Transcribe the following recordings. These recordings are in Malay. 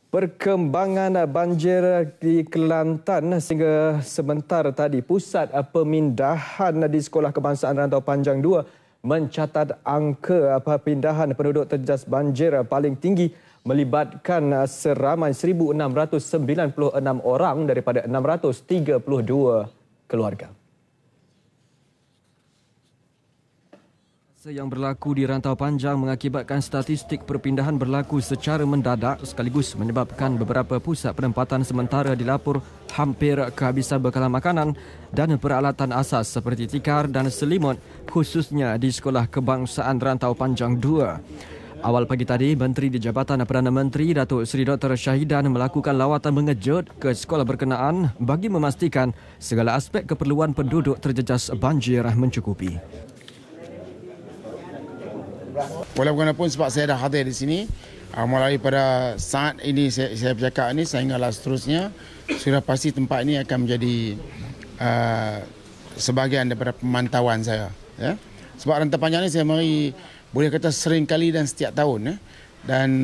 Perkembangan banjir di Kelantan sehingga sebentar tadi pusat pemindahan di Sekolah Kebangsaan Rantau Panjang 2 mencatat angka pindahan penduduk terjejas banjir paling tinggi melibatkan seramai 1,696 orang daripada 632 keluarga. Yang berlaku di Rantau Panjang mengakibatkan statistik perpindahan berlaku secara mendadak sekaligus menyebabkan beberapa pusat penempatan sementara dilapor hampir kehabisan bekalan makanan dan peralatan asas seperti tikar dan selimut khususnya di Sekolah Kebangsaan Rantau Panjang 2. Awal pagi tadi, Menteri di Jabatan Perdana Menteri Datuk Seri Dr. Syahidan melakukan lawatan mengejut ke sekolah berkenaan bagi memastikan segala aspek keperluan penduduk terjejas banjir mencukupi. Walaupun sebab saya dah hadir di sini, mulai pada saat ini saya bercakap ini sehinggalah seterusnya, sudah pasti tempat ini akan menjadi sebahagian daripada pemantauan saya. Ya. Sebab Rantau Panjang ini saya mari boleh kata sering kali dan setiap tahun. Dan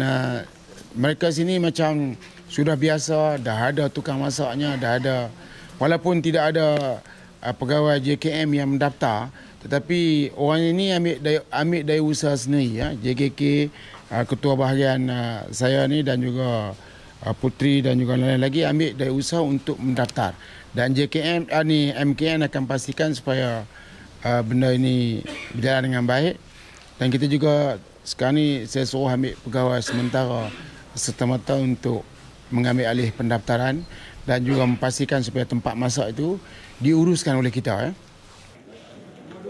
mereka sini macam sudah biasa, dah ada tukang masaknya, dah ada. Walaupun tidak ada pegawai JKM yang mendaftar, tetapi orang ini ambil daya usaha sendiri. Ya. JKK, ketua bahagian saya ni dan juga Putri dan juga lain-lain lagi ambil daya usaha untuk mendaftar. Dan JKM ni MKN akan pastikan supaya benda ini berjalan dengan baik. Dan kita juga sekarang ni saya suruh ambil pegawai sementara serta-merta untuk mengambil alih pendaftaran dan juga memastikan supaya tempat masak itu diuruskan oleh kita.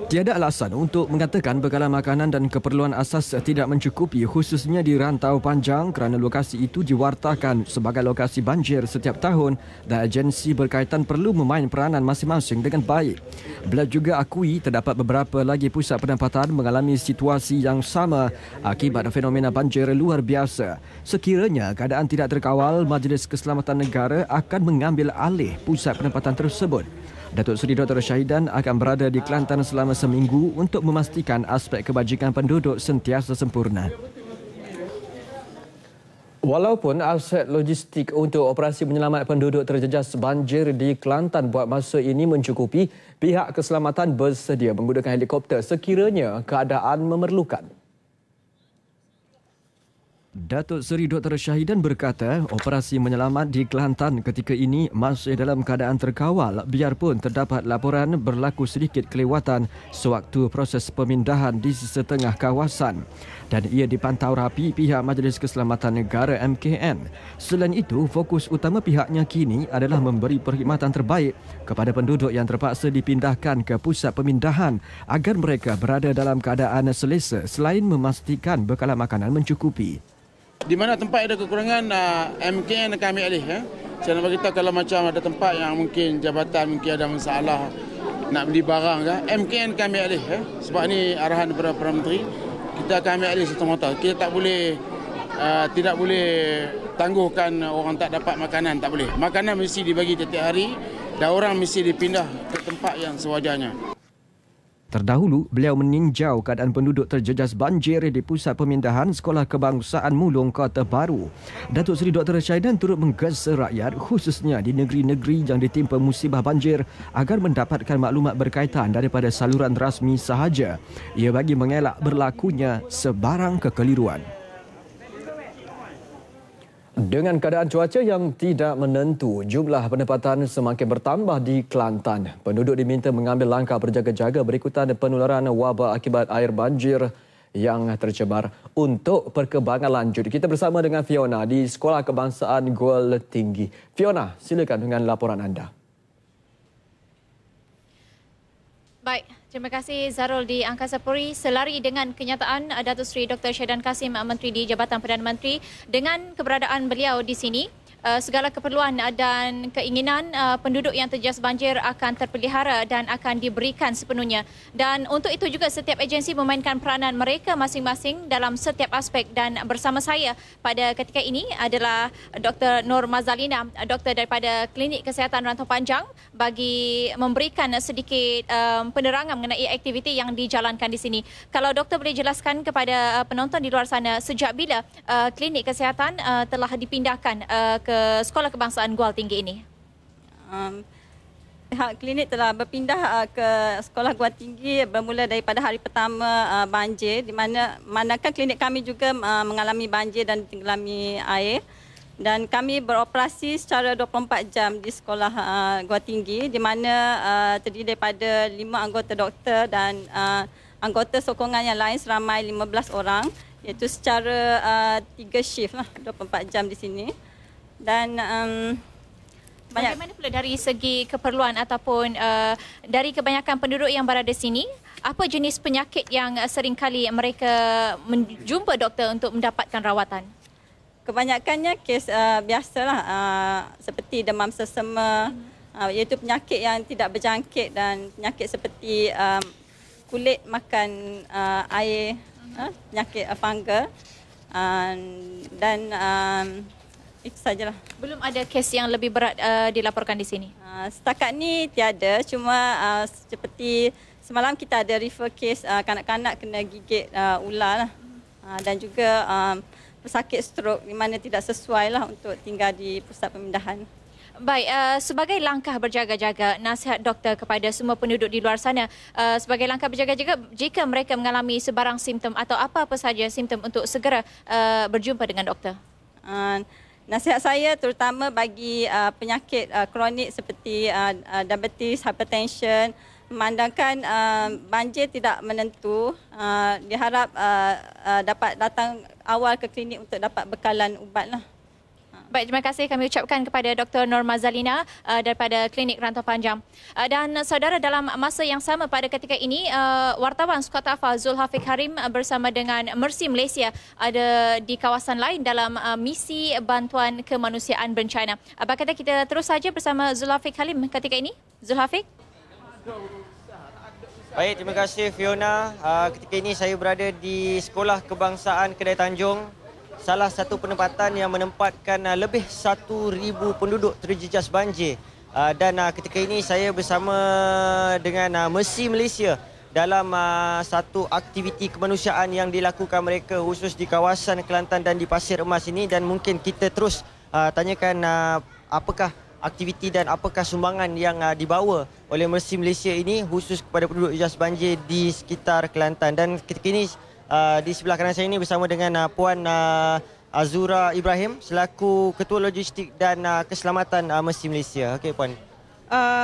Tiada alasan untuk mengatakan bekalan makanan dan keperluan asas tidak mencukupi khususnya di Rantau Panjang kerana lokasi itu diwartakan sebagai lokasi banjir setiap tahun dan agensi berkaitan perlu memain peranan masing-masing dengan baik. Beliau juga akui terdapat beberapa lagi pusat penempatan mengalami situasi yang sama akibat fenomena banjir luar biasa. Sekiranya keadaan tidak terkawal, Majlis Keselamatan Negara akan mengambil alih pusat penempatan tersebut. Datuk Seri Dr. Syahidan akan berada di Kelantan selama seminggu untuk memastikan aspek kebajikan penduduk sentiasa sempurna. Walaupun aset logistik untuk operasi menyelamat penduduk terjejas banjir di Kelantan buat masa ini mencukupi, pihak keselamatan bersedia menggunakan helikopter sekiranya keadaan memerlukan. Datuk Seri Dr. Syahidan berkata operasi menyelamat di Kelantan ketika ini masih dalam keadaan terkawal biarpun terdapat laporan berlaku sedikit kelewatan sewaktu proses pemindahan di setengah kawasan dan ia dipantau rapi pihak Majlis Keselamatan Negara MKN. Selain itu, fokus utama pihaknya kini adalah memberi perkhidmatan terbaik kepada penduduk yang terpaksa dipindahkan ke pusat pemindahan agar mereka berada dalam keadaan selesa selain memastikan bekalan makanan mencukupi. Di mana tempat ada kekurangan, MKN akan ambil alih. Saya nak beritahu kalau macam ada tempat yang mungkin jabatan mungkin ada masalah nak beli barang, MKN akan ambil alih. Sebab ni arahan daripada Perdana Menteri, kita akan ambil alih serta-merta. Kita tidak boleh tangguhkan orang tak dapat makanan, tak boleh. Makanan mesti dibagi setiap hari dan orang mesti dipindah ke tempat yang sewajarnya. Terdahulu, beliau meninjau keadaan penduduk terjejas banjir di pusat pemindahan Sekolah Kebangsaan Mulong Kota Baru. Datuk Seri Dr. Syahidan turut menggesa rakyat khususnya di negeri-negeri yang ditimpa musibah banjir agar mendapatkan maklumat berkaitan daripada saluran rasmi sahaja. Ia bagi mengelak berlakunya sebarang kekeliruan. Dengan keadaan cuaca yang tidak menentu, jumlah penempatan semakin bertambah di Kelantan. Penduduk diminta mengambil langkah berjaga-jaga berikutan penularan wabak akibat air banjir yang tercemar. Untuk perkembangan lanjut, kita bersama dengan Fiona di Sekolah Kebangsaan Gol Tinggi. Fiona, silakan dengan laporan anda. Baik, terima kasih Zarul di Angkasa Puri. Selari dengan kenyataan Datuk Seri Dr. Syahidan Kassim, Menteri di Jabatan Perdana Menteri, dengan keberadaan beliau di sini, segala keperluan dan keinginan penduduk yang terjejas banjir akan terpelihara dan akan diberikan sepenuhnya. Dan untuk itu juga setiap agensi memainkan peranan mereka masing-masing dalam setiap aspek. Dan bersama saya pada ketika ini adalah Dr. Nur Mazalina, doktor daripada Klinik Kesihatan Rantau Panjang, bagi memberikan sedikit penerangan mengenai aktiviti yang dijalankan di sini. Kalau doktor boleh jelaskan kepada penonton di luar sana, sejak bila klinik kesihatan telah dipindahkan ke Sekolah Kebangsaan Gual Tinggi ini? Pihak klinik telah berpindah ke Sekolah Gual Tinggi bermula daripada hari pertama banjir, di manakah klinik kami juga mengalami banjir dan tenggelami air. Dan kami beroperasi secara 24 jam di Sekolah Gual Tinggi, di mana terdiri daripada 5 anggota doktor dan anggota sokongan yang lain seramai 15 orang, iaitu secara 3 shift lah, 24 jam di sini. Dan bagaimana pula dari segi keperluan ataupun dari kebanyakan penduduk yang berada di sini, apa jenis penyakit yang seringkali mereka menjumpa doktor untuk mendapatkan rawatan? Kebanyakannya kes biasalah, seperti demam sesama, iaitu penyakit yang tidak berjangkit, dan penyakit seperti kulit makan air, penyakit fungal, dan itu sajalah. Belum ada kes yang lebih berat dilaporkan di sini? Setakat ni tiada, cuma seperti semalam kita ada refer kes kanak-kanak kena gigit ular lah. Dan juga pesakit strok di mana tidak sesuai lah untuk tinggal di pusat pemindahan. Baik, sebagai langkah berjaga-jaga, nasihat doktor kepada semua penduduk di luar sana, sebagai langkah berjaga-jaga jika mereka mengalami sebarang simptom atau apa-apa saja simptom untuk segera berjumpa dengan doktor. Nasihat saya terutama bagi penyakit kronik seperti diabetes, hypertension, memandangkan banjir tidak menentu, diharap dapat datang awal ke klinik untuk dapat bekalan ubat lah. Baik, terima kasih kami ucapkan kepada Dr. Nur Mazalina daripada Klinik Rantau Panjang. Dan saudara, dalam masa yang sama pada ketika ini, wartawan Sukat Afal Zulhafiq Harim bersama dengan Mercy Malaysia ada di kawasan lain dalam misi bantuan kemanusiaan bencana. Apa kata kita terus saja bersama Zulhafiq Harim ketika ini? Zulhafiq? Baik, terima kasih Fiona. Ketika ini saya berada di Sekolah Kebangsaan Kedai Tanjung, salah satu penempatan yang menempatkan lebih 1,000 penduduk terjejas banjir. Dan ketika ini saya bersama dengan Mercy Malaysia dalam satu aktiviti kemanusiaan yang dilakukan mereka khusus di kawasan Kelantan dan di Pasir Emas ini. Dan mungkin kita terus tanyakan apakah aktiviti dan apakah sumbangan yang dibawa oleh Mercy Malaysia ini khusus kepada penduduk terjejas banjir di sekitar Kelantan. Dan ketika ini di sebelah kanan saya ini bersama dengan Puan Azura Ibrahim selaku Ketua Logistik dan Keselamatan Mercy Malaysia. Okey Puan.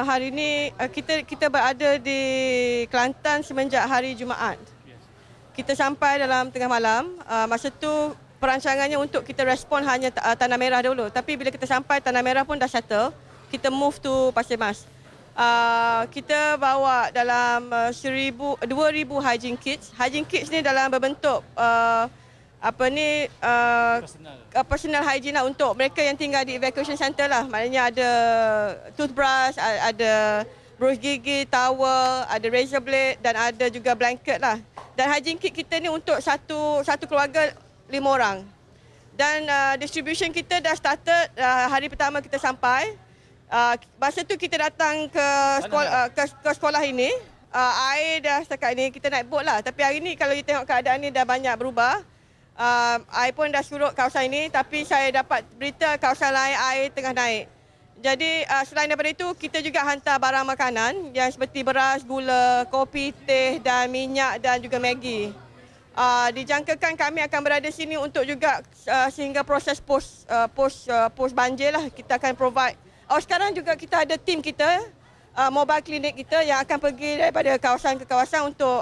Hari ini kita berada di Kelantan semenjak hari Jumaat. Kita sampai dalam tengah malam. Masa tu perancangannya untuk kita respon hanya Tanah Merah dulu. Tapi bila kita sampai Tanah Merah pun dah settle, kita move to Pasir Mas. Kita bawa dalam 2,000 hygiene kits. Hygiene kits ni dalam berbentuk personal hygiene lah untuk mereka yang tinggal di evacuation center lah. Maknanya ada toothbrush, ada brush gigi, towel, ada razor blade dan ada juga blanket lah. Dan hygiene kit kita ni untuk satu keluarga 5 orang. Dan distribution kita dah started hari pertama kita sampai. Masa tu kita datang ke sekolah ini, air dah setakat ini kita naik bot lah. Tapi hari ni kalau you tengok keadaan ni dah banyak berubah. Air pun dah surut kawasan ini, tapi saya dapat berita kawasan lain air tengah naik. Jadi selain daripada itu, kita juga hantar barang makanan yang seperti beras, gula, kopi, teh dan minyak dan juga Maggi. Dijangkakan kami akan berada sini untuk juga sehingga proses post banjir lah. Kita akan provide. Sekarang juga kita ada tim kita, mobile klinik kita yang akan pergi daripada kawasan ke kawasan untuk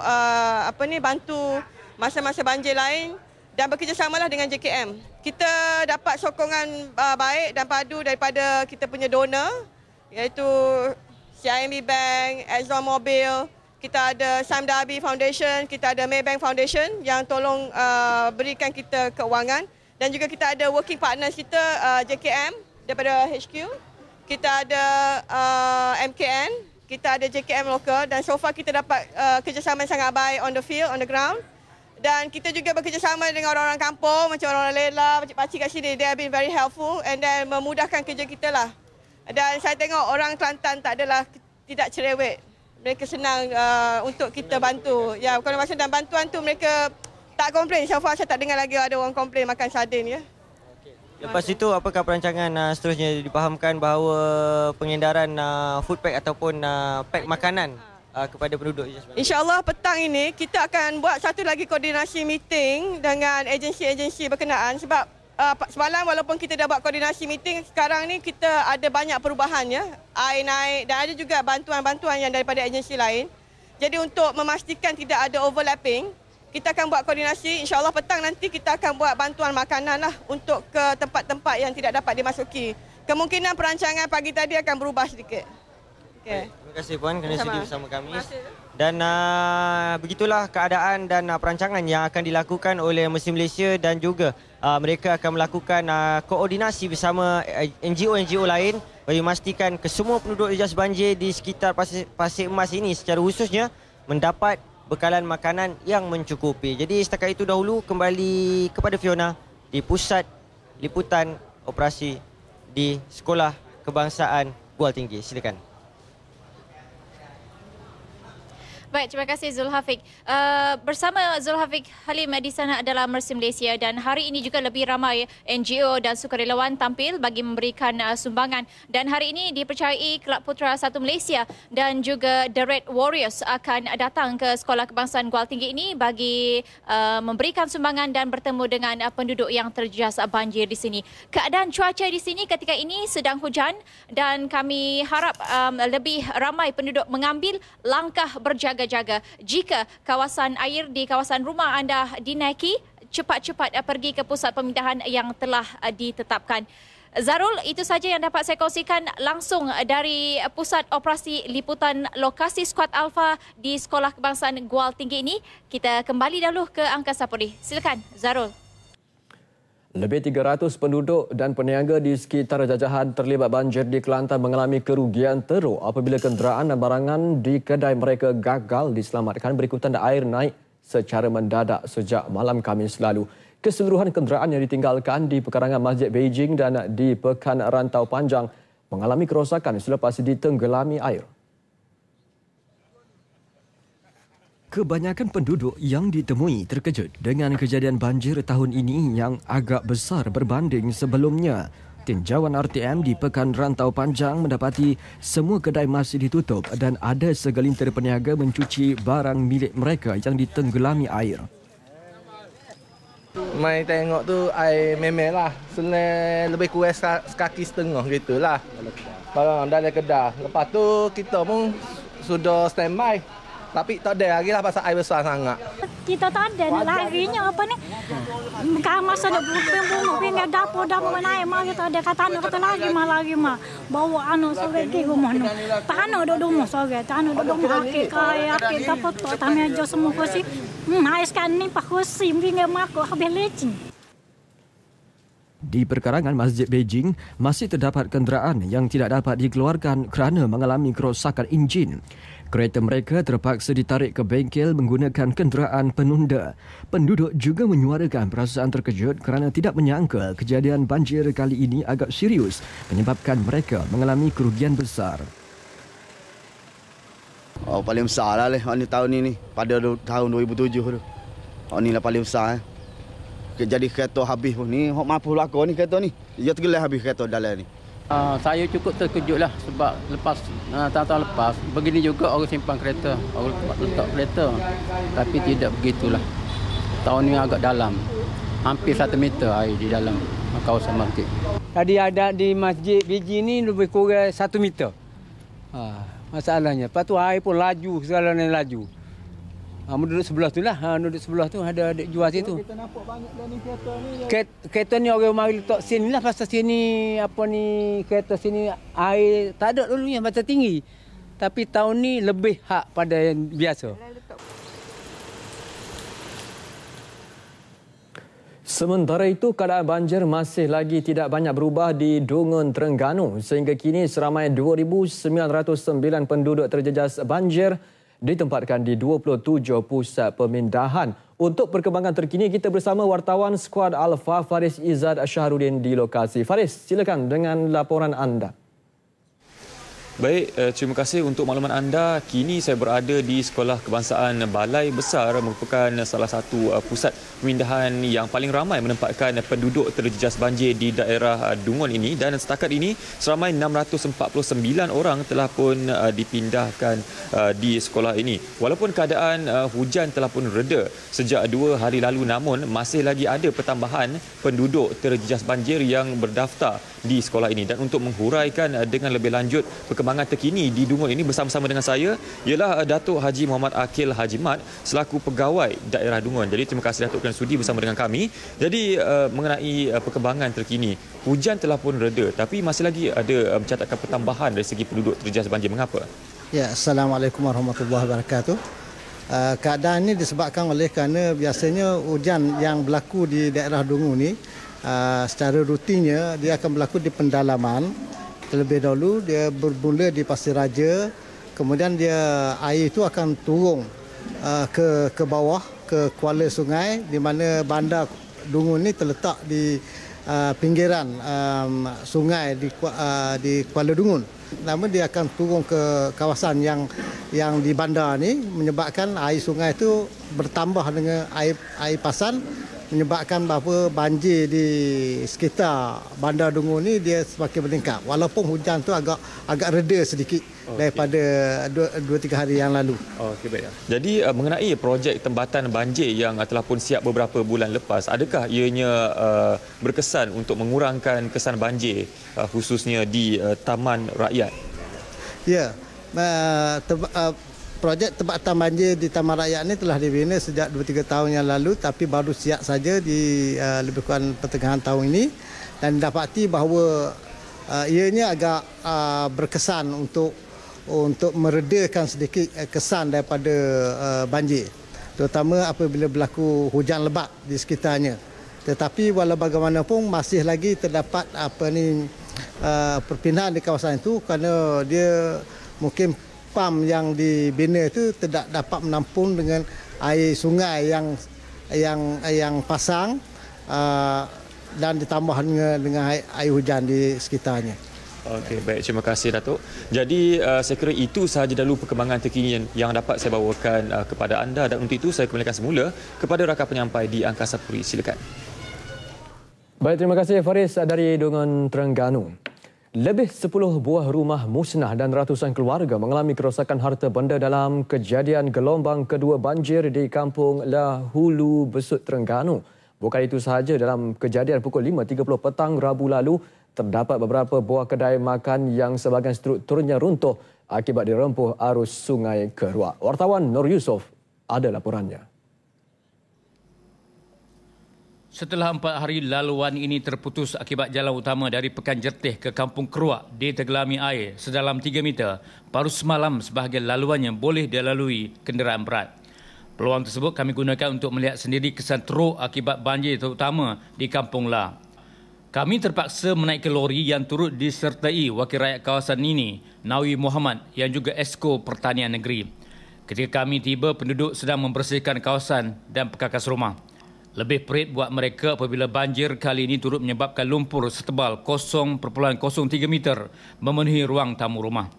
bantu masa-masa banjir lain dan bekerjasamalah dengan JKM. Kita dapat sokongan baik dan padu daripada kita punya donor, iaitu CIMB Bank, Exxon Mobil, kita ada Sam Darby Foundation, kita ada Maybank Foundation yang tolong berikan kita keuangan, dan juga kita ada working partners kita JKM daripada HQ. Kita ada MKN, kita ada JKM lokal dan so far kita dapat kerjasama yang sangat baik on the field, on the ground. Dan kita juga bekerjasama dengan orang-orang kampung macam orang Lela, pakcik-pakcik kat sini. They have been very helpful and then memudahkan kerja kita lah. Dan saya tengok orang Kelantan tidak cerewet. Mereka senang untuk kita bantu. Ya, kalau masa dan bantuan tu mereka tak komplain. So far saya tak dengar lagi ada orang komplain makan sardin ya. Lepas itu, apakah perancangan seterusnya dipahamkan bahawa pengedaran food pack ataupun pack makanan kepada penduduk? InsyaAllah petang ini kita akan buat satu lagi koordinasi meeting dengan agensi-agensi berkenaan sebab semalam walaupun kita dah buat koordinasi meeting, sekarang ni kita ada banyak perubahan ya. Air naik dan ada juga bantuan-bantuan yang daripada agensi lain. Jadi untuk memastikan tidak ada overlapping, kita akan buat koordinasi, insyaAllah petang nanti kita akan buat bantuan makanan lah untuk ke tempat-tempat yang tidak dapat dimasuki. Kemungkinan perancangan pagi tadi akan berubah sedikit. Okay. Terima kasih Puan kerana sedia bersama kami. Dan begitulah keadaan dan perancangan yang akan dilakukan oleh Museum Malaysia dan juga mereka akan melakukan koordinasi bersama NGO-NGO lain bagi memastikan kesemua penduduk Jas Banjir di sekitar Pasir Emas ini secara khususnya mendapat bekalan makanan yang mencukupi. Jadi setakat itu dahulu kembali kepada Fiona di Pusat Liputan Operasi di Sekolah Kebangsaan Gual Tinggi. Silakan. Baik, terima kasih Zulhafiq. Bersama Zulhafiq Halim di sana adalah Museum Malaysia dan hari ini juga lebih ramai NGO dan sukarelawan tampil bagi memberikan sumbangan. Dan hari ini dipercayai Kelab Putera 1 Malaysia dan juga The Red Warriors akan datang ke Sekolah Kebangsaan Gual Tinggi ini bagi memberikan sumbangan dan bertemu dengan penduduk yang terjejas banjir di sini. Keadaan cuaca di sini ketika ini sedang hujan dan kami harap lebih ramai penduduk mengambil langkah berjaga-jaga. Jika kawasan air di kawasan rumah anda dinaiki, cepat-cepat pergi ke pusat pemindahan yang telah ditetapkan. Zarul, itu saja yang dapat saya kongsikan langsung dari Pusat Operasi Liputan Lokasi Skuad Alpha di Sekolah Kebangsaan Gual Tinggi ini. Kita kembali dahulu ke Angkasa Putih. Silakan, Zarul. Lebih 300 penduduk dan peniaga di sekitar jajahan terlibat banjir di Kelantan mengalami kerugian teruk apabila kenderaan dan barangan di kedai mereka gagal diselamatkan berikutan air naik secara mendadak sejak malam Khamis lalu. Keseluruhan kenderaan yang ditinggalkan di pekarangan Masjid Beijing dan di Pekan Rantau Panjang mengalami kerosakan selepas ditenggelami air. Kebanyakan penduduk yang ditemui terkejut dengan kejadian banjir tahun ini yang agak besar berbanding sebelumnya. Tinjauan RTM di Pekan Rantau Panjang mendapati semua kedai masih ditutup dan ada segelintir peniaga mencuci barang milik mereka yang ditenggelami air. Mai tengok tu air memel lah. Lebih kurang sekaki setengah gitulah. Kalau dalam kedai. Lepas tu kita pun sudah standby. Tapi tak ada lagi lah pasal air besar sangat. Kita tak ada nak larinya apa ni. Masa ada bumbung pinggir dapur mana air mah kita ada kata lagi mah. Bawa sore pergi rumah nu. Tano duduk rumah sore. Tano duduk rumah akik apa tu. Tami aja semua kursi. Air sekarang ni pak kursi pinggir mak habis lecing. Di perkarangan Masjid Beijing, masih terdapat kenderaan yang tidak dapat dikeluarkan kerana mengalami kerosakan enjin. Kereta mereka terpaksa ditarik ke bengkel menggunakan kenderaan penunda. Penduduk juga menyuarakan perasaan terkejut kerana tidak menyangka kejadian banjir kali ini agak serius menyebabkan mereka mengalami kerugian besar. Paling besar lah tahun ini pada tahun 2007 tu. Ini lah paling besar. Jadi kereta habis pun ni, mampu lakon ni kereta ni. Dia tergelar habis kereta dalam ni. Saya cukup terkejutlah sebab tahun-tahun lepas begini juga orang simpan kereta, orang letak kereta. Tapi tidak begitulah. Tahun ini agak dalam. Hampir 1 meter air di dalam kawasan masjid. Tadi ada di Masjid Beijing ni lebih kurang 1 meter. Masalahnya. Lepas tu air pun laju, segalanya laju. Duduk sebelah tu lah. Duduk sebelah tu ada jual situ. Kita nampak banyak dah ni kereta ni. Kereta ni orang mari letak sini lah. Pasal sini kereta sini air tak ada dulu yang pasal tinggi. Tapi tahun ni lebih hak pada yang biasa. Sementara itu, keadaan banjir masih lagi tidak banyak berubah di Dungun, Terengganu. Sehingga kini seramai 2,909 penduduk terjejas banjir ditempatkan di 27 pusat pemindahan. Untuk perkembangan terkini, kita bersama wartawan skuad Alfa Faris Izzad Syahrudin di lokasi. Faris, silakan dengan laporan anda. Baik, terima kasih untuk makluman anda. Kini saya berada di Sekolah Kebangsaan Balai Besar, merupakan salah satu pusat pemindahan yang paling ramai menempatkan penduduk terjejas banjir di daerah Dungun ini, dan setakat ini seramai 649 orang telah pun dipindahkan di sekolah ini. Walaupun keadaan hujan telah pun reda sejak 2 hari lalu, namun masih lagi ada pertambahan penduduk terjejas banjir yang berdaftar di sekolah ini. Dan untuk menghuraikan dengan lebih lanjut perkembangan terkini di Dungun ini, bersama-sama dengan saya ialah Datuk Haji Muhammad Akil Haji Mat selaku pegawai daerah Dungun. Jadi terima kasih Datuk kerana sudi bersama dengan kami. Jadi mengenai perkembangan terkini, hujan telah pun reda tapi masih lagi ada mencatatkan pertambahan dari segi penduduk terjejas banjir. Mengapa? Ya, Assalamualaikum warahmatullahi wabarakatuh. Keadaan ini disebabkan oleh kerana biasanya hujan yang berlaku di daerah Dungun ni secara rutinnya dia akan berlaku di pendalaman. Terlebih dahulu dia bermula di Pasir Raja, kemudian dia air itu akan turun ke bawah ke kuala sungai, di mana bandar Dungun ini terletak di pinggiran sungai di Kuala Dungun. Namun dia akan turun ke kawasan yang di bandar ni, menyebabkan air sungai itu bertambah dengan air pasan, menyebabkan bahawa banjir di sekitar bandar Dungun ni dia semakin meningkat. Walaupun hujan tu agak reda sedikit daripada 2-3 hari yang lalu. Okey, baik. Jadi mengenai projek tempatan banjir yang telah pun siap beberapa bulan lepas, adakah ianya berkesan untuk mengurangkan kesan banjir khususnya di Taman Rakyat? Ya. Projek tempatan banjir di Taman Rakyat ini telah dibina sejak 2-3 tahun yang lalu, tapi baru siap saja di lebih kurang pertengahan tahun ini, dan dapati bahawa ianya agak berkesan untuk meredakan sedikit kesan daripada banjir, terutama apabila berlaku hujan lebat di sekitarnya. Tetapi walau bagaimanapun masih lagi terdapat perpindahan di kawasan itu, kerana dia mungkin pam yang dibina itu tidak dapat menampung dengan air sungai yang pasang dan ditambah dengan air hujan di sekitarnya. Okey, baik, terima kasih Datuk. Jadi saya kira itu sahaja dahulu perkembangan terkini yang dapat saya bawakan kepada anda, dan untuk itu saya kembalikan semula kepada rakan penyampai di Angkasa Puri. Silakan. Baik, terima kasih Faris dari Dungun, Terengganu. Lebih 10 buah rumah musnah dan ratusan keluarga mengalami kerosakan harta benda dalam kejadian gelombang kedua banjir di Kampung La Hulu, Besut, Terengganu. Bukan itu sahaja, dalam kejadian pukul 5.30 petang Rabu lalu, terdapat beberapa buah kedai makan yang sebahagian strukturnya runtuh akibat dirempuh arus Sungai Keruak. Wartawan Nur Yusof ada laporannya. Setelah 4 hari laluan ini terputus akibat jalan utama dari Pekan Jertih ke Kampung Keruak ditergelami air sedalam 3 meter, baru semalam sebahagian laluannya boleh dilalui kenderaan berat. Peluang tersebut kami gunakan untuk melihat sendiri kesan teruk akibat banjir terutama di Kampung La. Kami terpaksa menaiki lori yang turut disertai wakil rakyat kawasan ini, Nawi Muhammad, yang juga Esko Pertanian Negeri. Ketika kami tiba, penduduk sedang membersihkan kawasan dan perkakas rumah. Lebih perit buat mereka apabila banjir kali ini turut menyebabkan lumpur setebal 0.03 meter memenuhi ruang tamu rumah.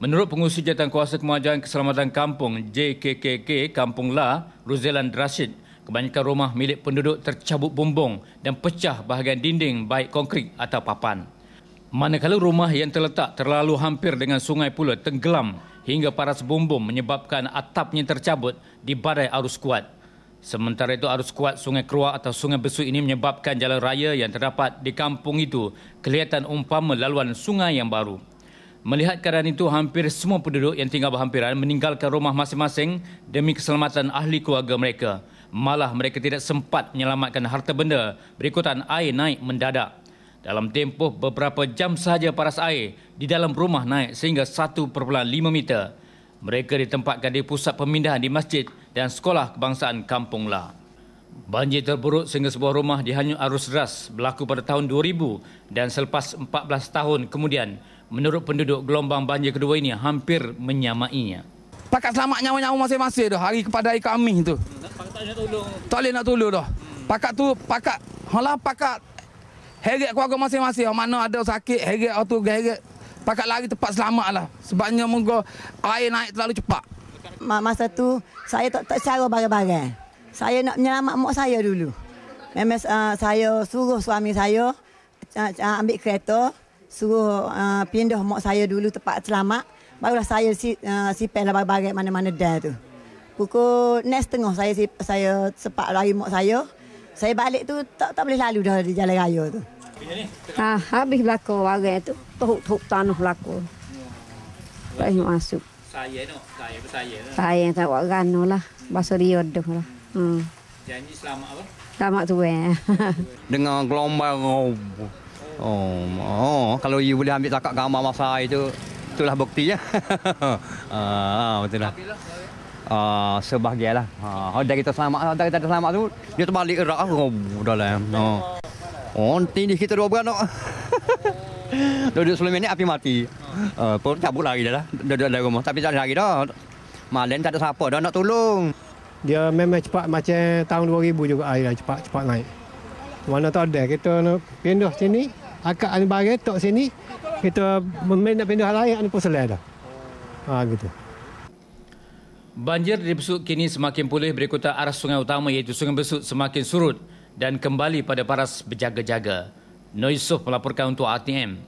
Menurut pengurusi Jawatankuasa Kemajuan Keselamatan Kampung JKKK Kampung La, Ruzelan Rashid, kebanyakan rumah milik penduduk tercabut bumbung dan pecah bahagian dinding baik konkrit atau papan. Manakala rumah yang terletak terlalu hampir dengan sungai pula tenggelam hingga paras bumbung menyebabkan atapnya tercabut di badai arus kuat. Sementara itu, arus kuat Sungai Keruak atau Sungai Besut ini menyebabkan jalan raya yang terdapat di kampung itu kelihatan umpama laluan sungai yang baru. Melihat keadaan itu, hampir semua penduduk yang tinggal berhampiran meninggalkan rumah masing-masing demi keselamatan ahli keluarga mereka. Malah mereka tidak sempat menyelamatkan harta benda berikutan air naik mendadak. Dalam tempoh beberapa jam sahaja paras air di dalam rumah naik sehingga 1.5 meter. Mereka ditempatkan di pusat pemindahan di masjid dan sekolah kebangsaan Kampung La. Banjir terburuk sehingga sebuah rumah dihanyut arus deras berlaku pada tahun 2000 dan selepas 14 tahun kemudian, menurut penduduk, gelombang banjir kedua ini hampir menyamainya. Pakat selamat nyawa-nyawa masing-masing dah hari kepadai kami tu. Tak boleh nak tolong dah. Pakat heret keluarga masing-masing. Mana ada sakit, heret tu heret. Pakat lari tepat selamat lah. Sebabnya moga air naik terlalu cepat. Masa tu saya tak cara bagai-bagai. Saya nak menyelamat mak saya dulu. Memang saya suruh suami saya ambil kereta, suruh pindah mak saya dulu tempat selamat. Barulah saya sipel bagai-bagai mana-mana dah tu. Pukul 6.30 saya sepak lari mak saya. Saya balik tu tak boleh lalu dah di jalan raya tu. Habis berlaku warai tu, tuhuk tanah berlaku. Tak masuk. Saya tak buat rano lah. Bahasa riodoh lah. Janji selamat apa? Selamat tu Dengan gelombang. Kalau you boleh ambil takat gambar masa itu, itulah buktinya. Betul lah. Sebahagianlah. Dah kita selamat tu, dia terbalik erak. Dah lah. Tindih kita dua beranak. Duduk sebelum ini api mati. Pun cabut lagi dah lah. Duduk dalam rumah. Tapi tak ada lagi dah. Malam tak ada siapa dah nak tolong. Dia memang cepat macam tahun 2000 juga air cepat naik. Mana tak ada, kita nak pindah sini, akak ni bagi tok sini, kita nak pindah lain ni pun selesai dah. Gitu. Banjir di Besut kini semakin pulih berikutan arah sungai utama iaitu Sungai Besut semakin surut dan kembali pada paras berjaga-jaga. Noy Yusof melaporkan untuk RTM.